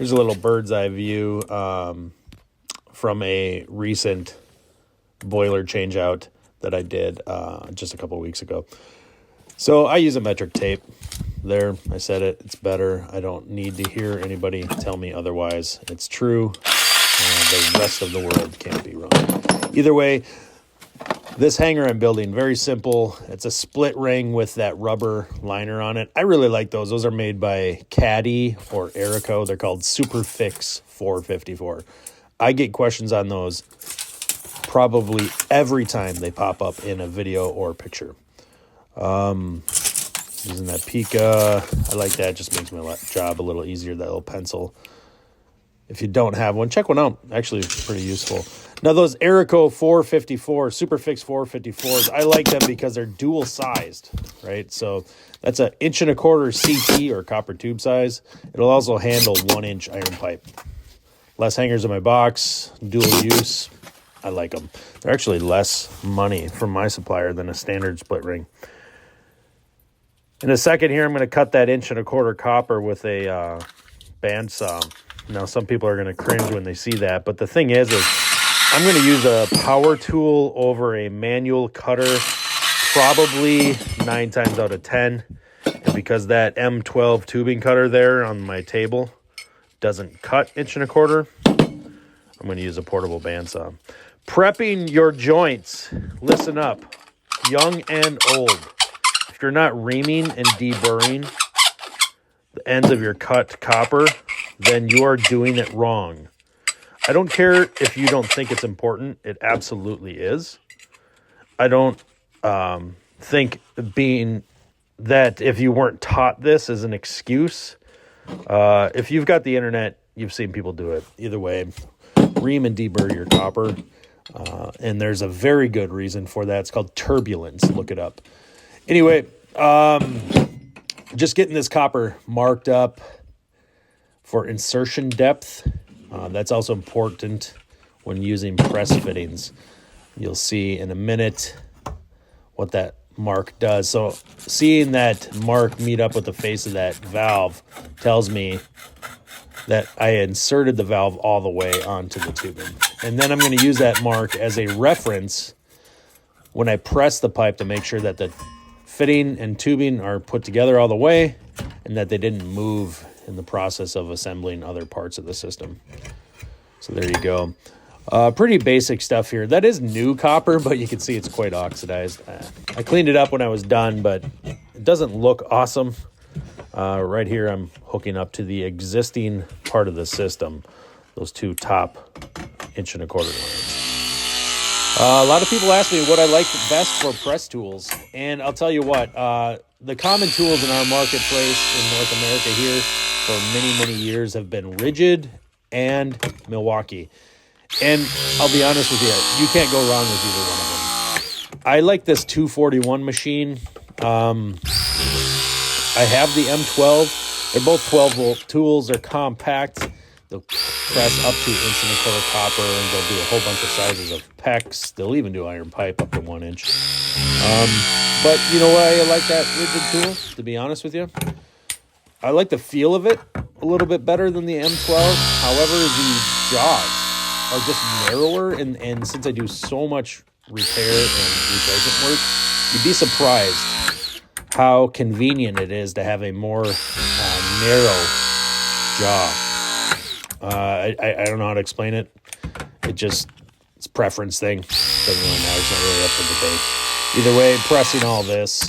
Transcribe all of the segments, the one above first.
Here's a little bird's eye view from a recent boiler change out that I did just a couple weeks ago. So I use a metric tape. There, I said it. It's better. I don't need to hear anybody tell me otherwise. It's true. The rest of the world can't be wrong. Either way, this hanger I'm building, very simple. It's a split ring with that rubber liner on it. I really like those. Those are made by Caddy or Aeroco. They're called Superfix 454. I get questions on those probably every time they pop up in a video or picture. Using that Pika, I like that. Just makes my job a little easier, that little pencil. If you don't have one, check one out. Actually, pretty useful. Now, those Aeroco 454, Superfix 454s, I like them because they're dual-sized, right? So that's an 1.25" CT or copper tube size. It'll also handle 1-inch iron pipe. Less hangers in my box, dual use. I like them. They're actually less money from my supplier than a standard split ring. In a second here, I'm going to cut that 1.25" copper with a bandsaw. Now, some people are going to cringe when they see that, but the thing is I'm going to use a power tool over a manual cutter, probably 9 times out of 10. And because that M12 tubing cutter there on my table doesn't cut 1.25", I'm going to use a portable bandsaw. Prepping your joints. Listen up, young and old. If you're not reaming and deburring the ends of your cut copper, then you are doing it wrong. I don't care if you don't think it's important. It absolutely is. I don't think being that if you weren't taught this is an excuse. If you've got the internet, you've seen people do it. Either way, ream and deburr your copper. And there's a very good reason for that. It's called turbulence. Look it up. Anyway, just getting this copper marked up for insertion depth. That's also important when using press fittings. You'll see in a minute what that mark does. So seeing that mark meet up with the face of that valve tells me that I inserted the valve all the way onto the tubing. And then I'm going to use that mark as a reference when I press the pipe to make sure that the fitting and tubing are put together all the way and that they didn't move in the process of assembling other parts of the system. So there you go. Pretty basic stuff here. That is new copper, but you can see it's quite oxidized. I cleaned it up when I was done, but it doesn't look awesome. Right here, I'm hooking up to the existing part of the system, those two top 1.25" lines. A lot of people ask me what I like best for press tools, and I'll tell you what, the common tools in our marketplace in North America here for many, many years have been Ridgid and Milwaukee. And I'll be honest with you, you can't go wrong with either one of them. I like this 241 machine. I have the M12. They're both 12-volt tools. They're compact. They'll press up to 1.25" copper, and they'll do a whole bunch of sizes of PEX. They'll even do iron pipe up to 1 inch. But you know why I like that Ridgid tool, to be honest with you? I like the feel of it a little bit better than the M12. However, the jaws are just narrower, and since I do so much repair and replacement work, you'd be surprised how convenient it is to have a more narrow jaw. I don't know how to explain it. It's a preference thing. Doesn't really matter. It's not really up for debate. Either way, pressing all this,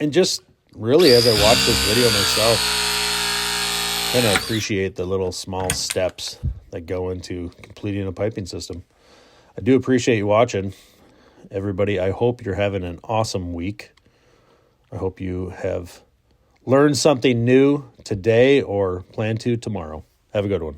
and just really as I watch this video myself, kind of appreciate the little small steps that go into completing a piping system. I do appreciate you watching. Everybody, I hope you're having an awesome week. I hope you have learned something new today or plan to tomorrow. Have a good one.